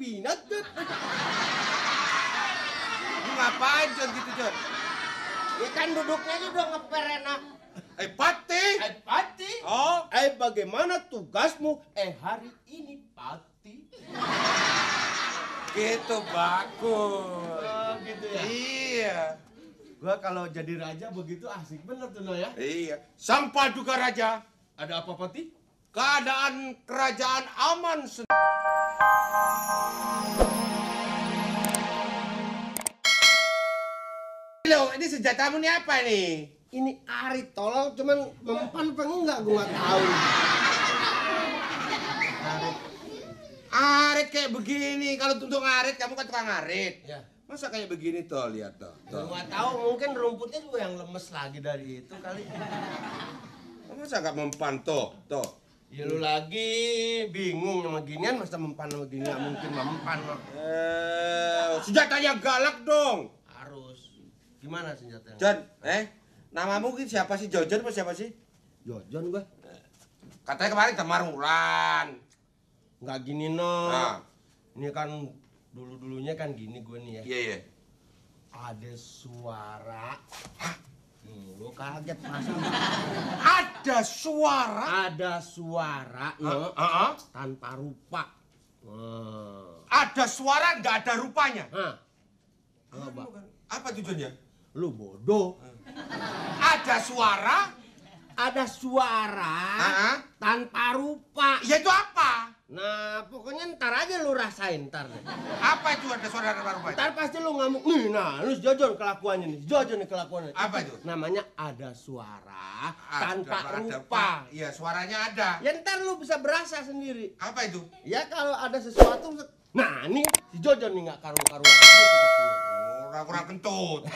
binat tuh. Lu ngapain John gitu John? Ya kan duduknya udah ngeper enak. Pati. Pati. Oh. Bagaimana tugasmu? Hari ini Pati. Gitu bagus. Oh gitu ya. Iya. Gua kalau jadi raja begitu asik bener tuh no ya. Iya. Sang Paduka Raja. Ada apa Pati? Keadaan kerajaan aman. Loh, ini senjatamu ini apa nih? Ini arit tolong, cuman mempan apa enggak gue nggak tahu. Arit kayak begini. Kalau untuk ngarit, kamu kan tukang ngarit. Ya. Masa kayak begini tuh, lihat tuh. Nggak tahu, mungkin rumputnya juga yang lemes lagi dari itu kali. Masa nggak mempan tuh? Ya lu lagi bingung sama ginian, masa mempan sama gini nggak mungkin mempan. Senjatanya galak dong. Harus. Gimana senjatanya? John, namamu siapa sih? Jojon apa siapa sih? Jojon gua. Katanya kemarin Damar Wulan. Nggak gini no. Nah. Ini kan dulu-dulunya kan gini gue nih ya. Iya. Ada suara. Hah? Lu kaget masa? Ada suara? Ada suara tanpa rupa. Ada suara nggak ada rupanya? Apa tujuannya? Lu bodoh. Ada suara? Ada suara tanpa rupa. Ya itu apa? Nah, pokoknya ntar aja lu rasain ntar. Apa itu ada suara tanpa rupa? Ntar pasti lu ngamuk. Nih, nah, lu Jojon kelakuannya nih. Jojon nih kelakuannya. Apa itu? Namanya ada suara tanpa rupa. Iya, suaranya ada. Ya ntar lu bisa berasa sendiri. Apa itu? Ya kalau ada sesuatu. Nah, nih si Jojon nih nggak karu-karuan. Kurang kentut.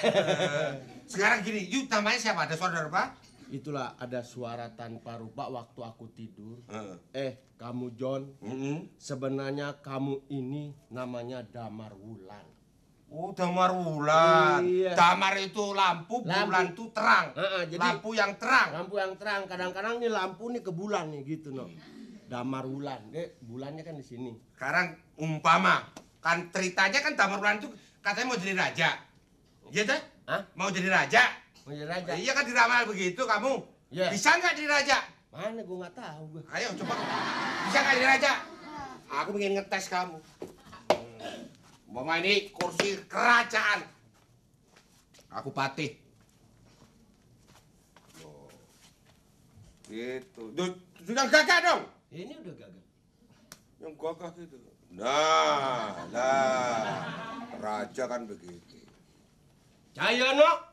Sekarang gini, yuk namanya siapa? Ada suara apa? Itulah ada suara tanpa rupa waktu aku tidur. Kamu John, sebenarnya kamu ini namanya Damar Wulan. Oh, Damar Wulan. Iya. Damar itu lampu, bulan itu terang. Jadi lampu yang terang. Lampu yang terang. Kadang-kadang nih lampu nih ke bulan nih gitu no. Damar Wulan. Bulannya kan di sini. Sekarang umpama kan ceritanya kan Damar Wulan itu katanya mau jadi raja. Iya deh? Mau jadi raja. Mau jadi raja? Iya kan diramal begitu kamu. Yeah. Bisa nggak jadi raja? Mana gue nggak tahu gue. Ayo coba. Bisa nggak jadi raja? Aku ingin ngetes kamu. Umpama ini kursi kerajaan. Aku patih. Oh. Gitu. Sudah gagah dong. Ini udah gagal. Yang gagah gitu. Nah. Raja kan begitu. Cahyono.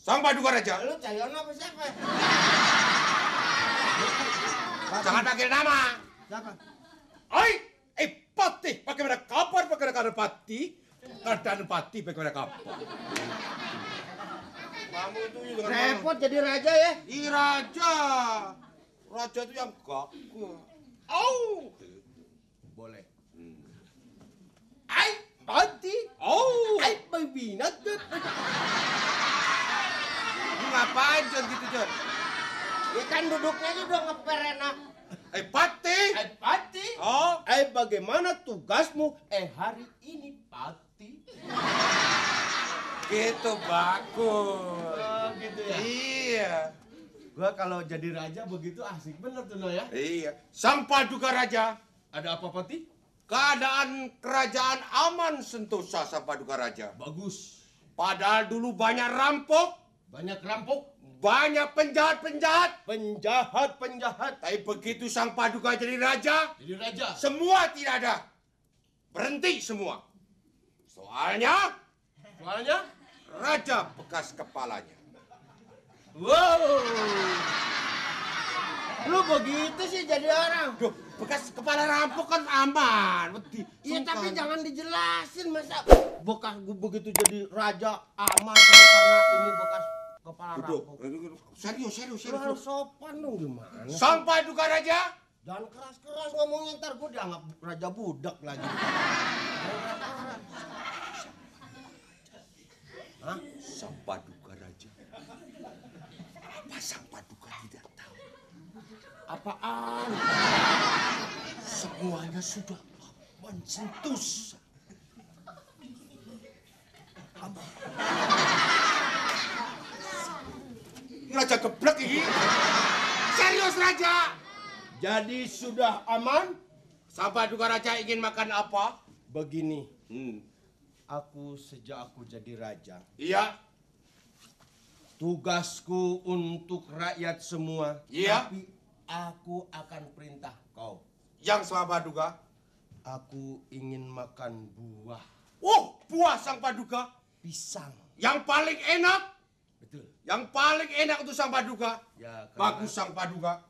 Sang Paduka Raja. Lu Cahyono apa siapa? Jangan panggil nama. Siapa? Oi, Patih. Bagaimana kabar? Bagaimana Patih? Keadaan Patih bagaimana kabar? Kamu itu juga repot jadi raja ya? Ih, raja. Raja itu yang gagah. Oh. Boleh. Patih. Oh. Binat tuh. Lu ngapain John gitu John? Ya kan duduknya udah ngeper enak. Patih. Pati. Oh. Bagaimana tugasmu? Hari ini Pati. Gitu bagus. Oh gitu ya. Iya. Gua kalau jadi raja begitu asik bener tuh no ya. Iya. Sang Paduka Raja. Ada apa Pati? Keadaan kerajaan aman Sentosa Sang Paduka Raja. Bagus. Padahal dulu banyak rampok. Banyak rampok. Banyak penjahat-penjahat. Penjahat. Tapi begitu Sang Paduka jadi raja. Jadi raja. Semua tidak ada. Berhenti semua. Soalnya raja bekas kepalanya. Wow. Lu begitu sih jadi orang. Duh, bekas kepala rampok kan aman. Iya tapi jangan dijelasin masa bekas gue begitu jadi raja aman karena ini bekas kepala rampok. Serius. Lu harus sopan dong gimana? Sang Paduka Raja. Jangan keras-keras ngomongnya ntar gue dianggap raja budak lagi. Sang Paduka Raja. Apa Sang Paduka tidak tahu? Apaan? Semuanya sudah lama Tuan Sentosa. Apa? Raja geblek ini. Serius Raja. Jadi sudah aman? Sang Paduka Raja ingin makan apa? Begini. Aku sejak aku jadi raja. Iya. Tugasku untuk rakyat semua. Iya. Tapi aku akan perintah kau. Yang Sang Paduka? Aku ingin makan buah. Oh, buah Sang Paduka. Pisang. Yang paling enak. Betul. Yang paling enak untuk Sang Paduka. Ya, Bagus Sang Paduka.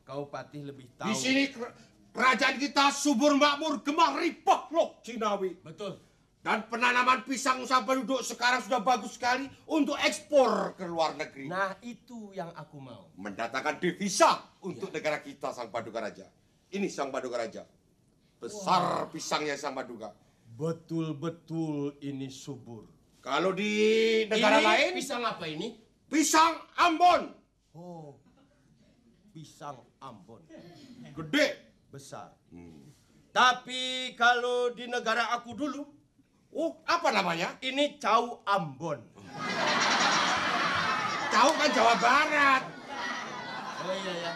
Kau patih lebih tahu. Di sini kerajaan kita subur makmur, gemah ripah loh Cinawi. Betul. Dan penanaman pisang Sang Penduduk sekarang sudah bagus sekali untuk ekspor ke luar negeri. Nah, itu yang aku mau. Mendatangkan devisa untuk negara kita Sang Paduka Raja. Ini Sang Paduka Raja. Besar pisangnya Sang Paduka. Betul-betul ini subur. Kalau di negara lain, Pisang apa ini? pisang Ambon. Oh, pisang Ambon. Gede. Besar. Tapi kalau di negara aku dulu, Apa namanya? ini Cau Ambon. Tahu kan Jawa Barat. Oh iya ya.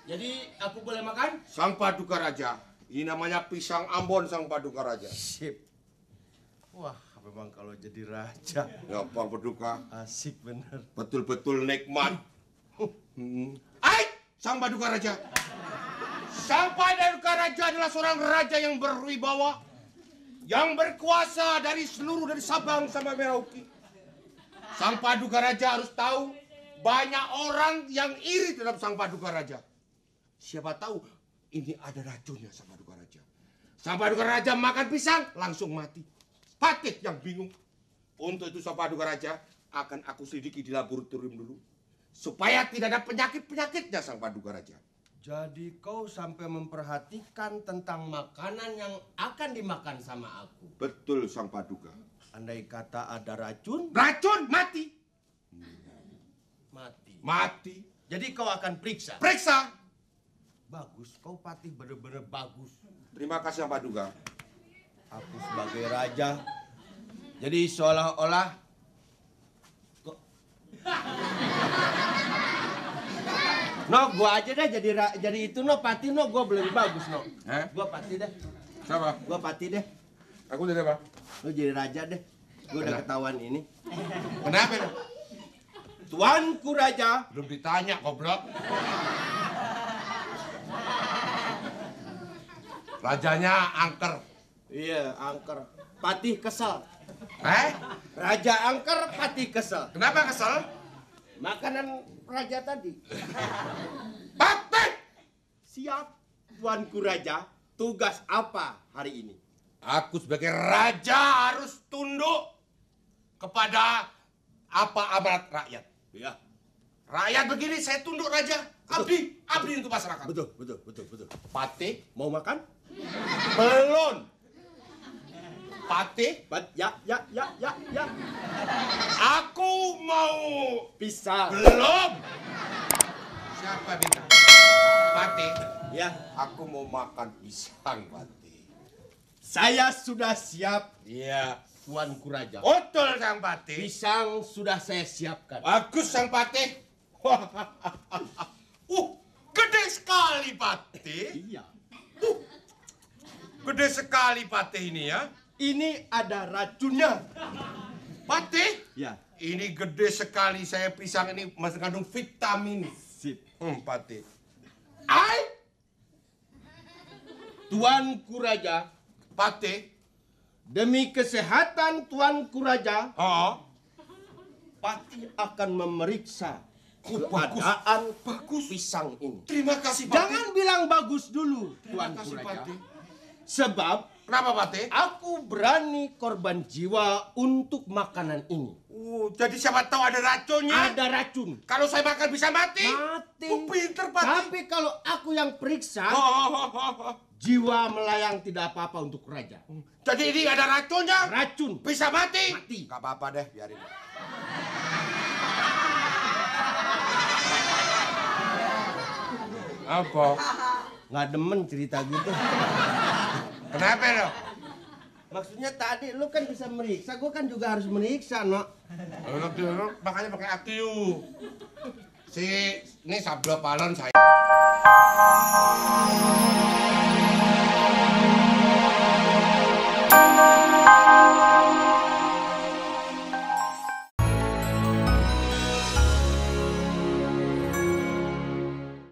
Jadi aku boleh makan? Sang Paduka Raja. Ini namanya pisang Ambon Sang Paduka Raja. Sip. Wah, memang kalau jadi raja Ya, Sang Paduka. asik bener. Betul-betul nikmat. Hai, Sang Paduka Raja. Sang Paduka Raja adalah seorang raja yang berwibawa, yang berkuasa dari Sabang sampai Merauke. Sang Paduka Raja harus tahu banyak orang yang iri terhadap Sang Paduka Raja. Siapa tahu ini ada racunnya Sang Paduka Raja. Sang Paduka Raja makan pisang langsung mati. Patih yang bingung. Untuk itu Sang Paduka Raja akan aku selidiki di laboratorium dulu. Supaya tidak ada penyakit-penyakitnya Sang Paduka Raja. Jadi kau sampai memperhatikan tentang makanan yang akan dimakan sama aku. Betul Sang Paduka. Andai kata ada racun, Racun mati. mati. Mati. Jadi kau akan periksa. Periksa. Bagus, kau patih bener-bener bagus. Terima kasih Sang Paduka. Aku sebagai raja, jadi seolah-olah kok. No, gua aja deh jadi itu no pati no, gua belum bagus no. Gua pati deh. Siapa? Gua pati deh. Aku jadi apa? Lu jadi raja deh. Gua udah ketahuan ini. Kenapa? Tuanku raja. Belum ditanya, goblok. Rajanya angker. Iya, angker. Patih kesel. Eh? Raja angker, patih kesel. Kenapa kesel? Makanan raja tadi. Patih! Siap, tuanku raja. Tugas apa hari ini? Aku sebagai raja harus tunduk kepada apa amanat rakyat. Ya. Rakyat begini, saya tunduk raja. Abdi untuk masyarakat. Betul. Patih, Mau makan? belum. Patih, Ya. aku mau. Pisang. Belum. Siapa minta? Patih, Ya. aku mau makan pisang, Patih. Saya sudah siap, Iya. tuanku raja. Betul, Sang Patih. Pisang sudah saya siapkan. Bagus, Sang Patih. Gede sekali, Patih. Iya. Gede sekali, Patih ini ya. Ini ada racunnya. Patih, Ya. ini gede sekali. Saya pisang ini mengandung vitamin. Sip. Patih. Tuanku raja, Patih. demi kesehatan tuanku raja, Oh, Patih akan memeriksa bagus. keadaan Bagus. pisang ini. Terima kasih, Patih. Jangan bilang bagus dulu, Terima tuanku kasih, raja. Patih. Sebab Kenapa, Patih? aku berani korban jiwa untuk makanan ini. Jadi siapa tahu ada racunnya. Ada racun. Kalau saya makan bisa mati. Mati. Pinter, Patih. Tapi kalau aku yang periksa, Oh. jiwa melayang tidak apa-apa untuk raja. Jadi ini ada racunnya. Racun. Bisa mati. Mati. Gak apa-apa deh, biarin. Apa? Nggak demen cerita gitu. Kenapa lo? Maksudnya tadi lu kan bisa meriksa, gua kan juga harus meriksa, no. Lo makanya pakai AQ. Ini sabda palon saya.